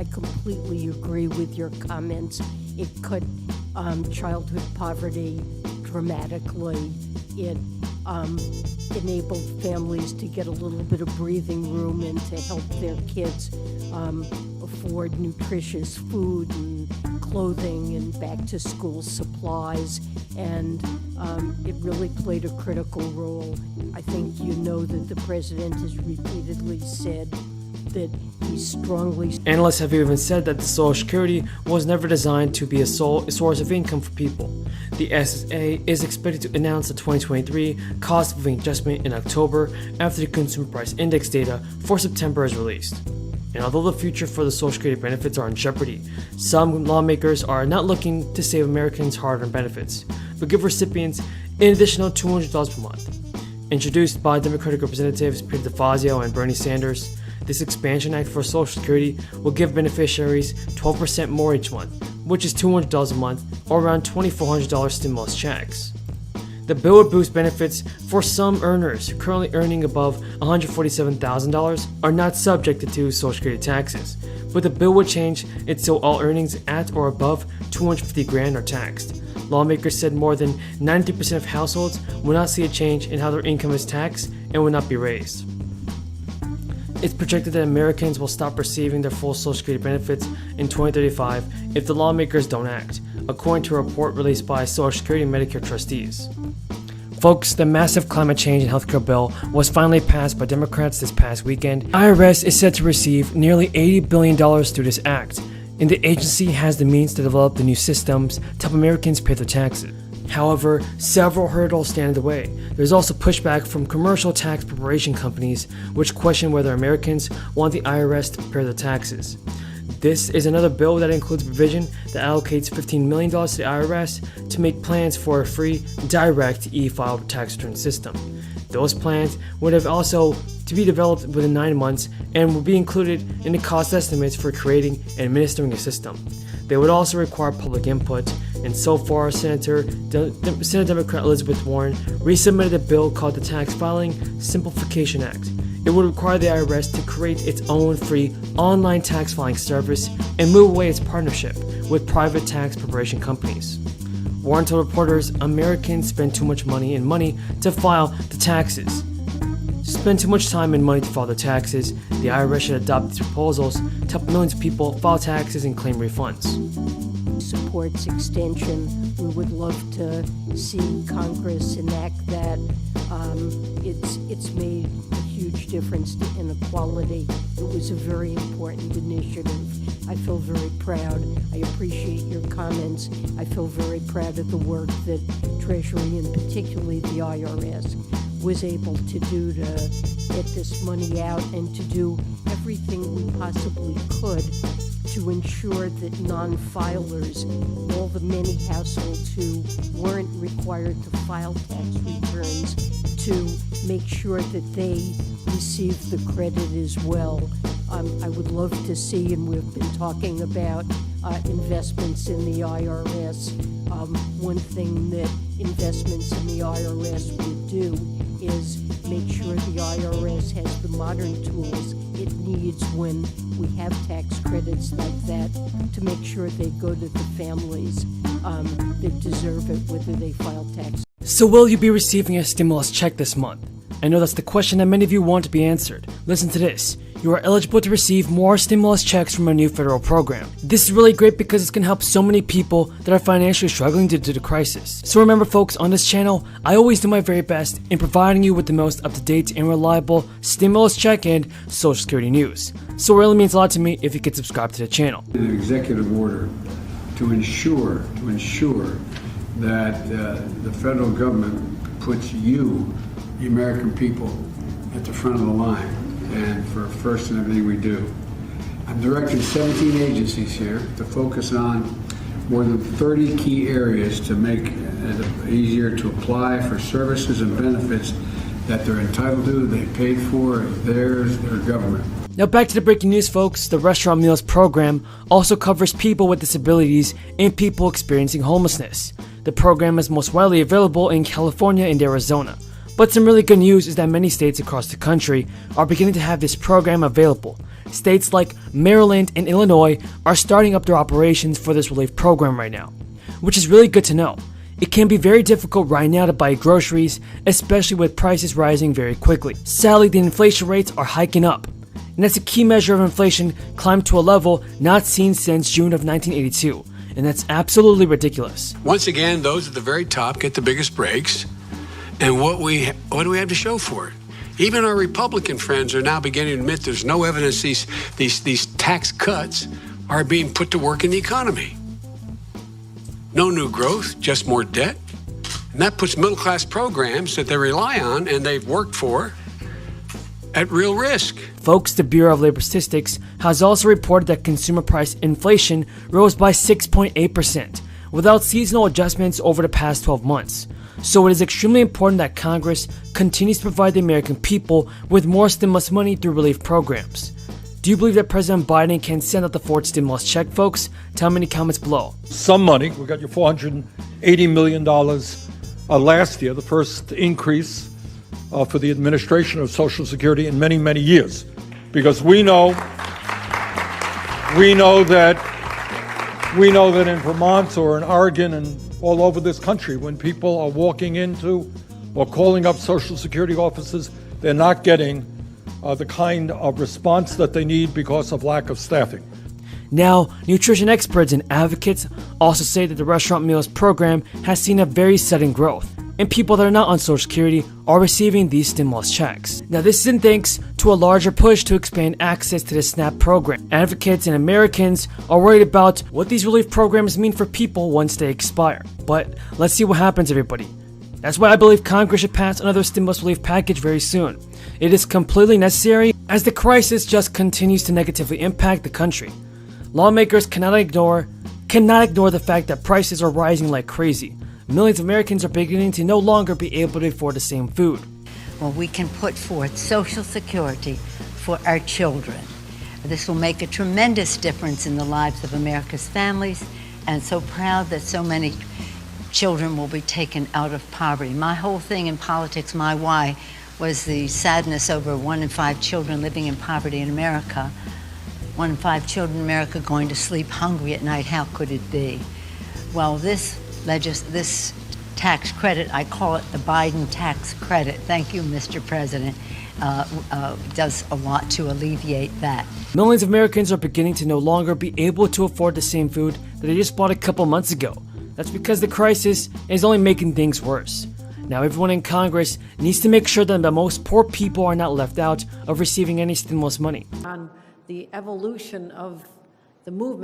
I completely agree with your comments. It cut childhood poverty dramatically. It enabled families to get a little bit of breathing room and to help their kids afford nutritious food and clothing and back-to-school supplies, and it really played a critical role. I think you know that the president has repeatedly said that he strongly... Analysts have even said that the Social Security was never designed to be a sole source of income for people. The SSA is expected to announce the 2023 cost of living adjustment in October after the Consumer Price Index data for September is released. And although the future for the Social Security benefits are in jeopardy, some lawmakers are not looking to save Americans hard-earned benefits, but give recipients an additional $200 per month. Introduced by Democratic Representatives Peter DeFazio and Bernie Sanders, this expansion act for Social Security will give beneficiaries 12% more each month, which is $200 a month or around $2,400 stimulus checks. The bill would boost benefits for some earners currently earning above $147,000 are not subjected to Social Security taxes, but the bill would change it so all earnings at or above $250,000 are taxed. Lawmakers said more than 93% of households will not see a change in how their income is taxed and will not be raised. It's projected that Americans will stop receiving their full Social Security benefits in 2035 if the lawmakers don't act, according to a report released by Social Security and Medicare trustees. Folks, the massive climate change and healthcare bill was finally passed by Democrats this past weekend. IRS is set to receive nearly $80 billion through this act, and the agency has the means to develop the new systems to help Americans pay their taxes. However, several hurdles stand in the way. There's also pushback from commercial tax preparation companies, which question whether Americans want the IRS to prepare their taxes. This is another bill that includes a provision that allocates $15 million to the IRS to make plans for a free, direct e-file tax return system. Those plans would have also to be developed within 9 months and will be included in the cost estimates for creating and administering a system. They would also require public input, and so far, Senate Democrat Elizabeth Warren resubmitted a bill called the Tax Filing Simplification Act. It would require the IRS to create its own free online tax filing service and move away its partnership with private tax preparation companies. Warren told reporters Americans spend too much money to file the taxes. Spend too much time and money to file their taxes. The IRS should adopt these proposals to help millions of people file taxes and claim refunds. Supports extension. We would love to see Congress enact that. It's made a huge difference to inequality. It was a very important initiative. I feel very proud. I appreciate your comments. I feel very proud of the work that Treasury and particularly the IRS was able to do to get this money out and to do everything we possibly could to ensure that non-filers, all the many households who weren't required to file tax returns, to make sure that they receive the credit as well. I would love to see, and we've been talking about investments in the IRS. One thing that investments in the IRS would do is make sure the IRS has the modern tools it needs when we have tax credits like that to make sure they go to the families that deserve it, whether they file tax. So will you be receiving a stimulus check this month? I know that's the question that many of you want to be answered. Listen to this. You are eligible to receive more stimulus checks from a new federal program. This is really great because it's going to help so many people that are financially struggling due to the crisis. So remember folks, on this channel, I always do my very best in providing you with the most up-to-date and reliable stimulus check and Social Security news. So it really means a lot to me if you could subscribe to the channel. An executive order to ensure that the federal government puts you, the American people, at the front of the line and for first in everything we do. I'm directing 17 agencies here to focus on more than 30 key areas to make it easier to apply for services and benefits that they're entitled to, they paid for, theirs, their government. Now back to the breaking news folks. The Restaurant Meals program also covers people with disabilities and people experiencing homelessness. The program is most widely available in California and Arizona. But some really good news is that many states across the country are beginning to have this program available. States like Maryland and Illinois are starting up their operations for this relief program right now, which is really good to know. It can be very difficult right now to buy groceries, especially with prices rising very quickly. Sadly, the inflation rates are hiking up, and that's a key measure of inflation climbed to a level not seen since June of 1982, and that's absolutely ridiculous. Once again, those at the very top get the biggest breaks, and what do we have to show for it? Even our Republican friends are now beginning to admit there's no evidence these tax cuts are being put to work in the economy. No new growth, just more debt. And that puts middle-class programs that they rely on and they've worked for at real risk. Folks, the Bureau of Labor Statistics has also reported that consumer price inflation rose by 6.8% without seasonal adjustments over the past 12 months. So it is extremely important that Congress continues to provide the American people with more stimulus money through relief programs. Do you believe that President Biden can send out the fourth stimulus check, folks? Tell me in the comments below. Some money. We got your $480 million last year, the first increase for the administration of Social Security in many, many years. Because we know that in Vermont or in Oregon and all over this country, when people are walking into or calling up Social Security offices, they're not getting the kind of response that they need because of lack of staffing. Now, nutrition experts and advocates also say that the restaurant meals program has seen a very sudden growth, and people that are not on Social Security are receiving these stimulus checks. Now, this is in thanks to a larger push to expand access to the SNAP program. Advocates and Americans are worried about what these relief programs mean for people once they expire. But let's see what happens, everybody. That's why I believe Congress should pass another stimulus relief package very soon. It is completely necessary as the crisis just continues to negatively impact the country. Lawmakers cannot ignore the fact that prices are rising like crazy. Millions of Americans are beginning to no longer be able to afford the same food. Well, we can put forth Social Security for our children. This will make a tremendous difference in the lives of America's families, and so proud that so many children will be taken out of poverty. My whole thing in politics, my why, was the sadness over 1 in 5 children living in poverty in America. 1 in 5 children in America going to sleep hungry at night. How could it be? Well, this tax credit, I call it the Biden tax credit, thank you, Mr. President, does a lot to alleviate that. Millions of Americans are beginning to no longer be able to afford the same food that they just bought a couple months ago. That's because the crisis is only making things worse. Now, everyone in Congress needs to make sure that the most poor people are not left out of receiving any stimulus money. On the evolution of the movement.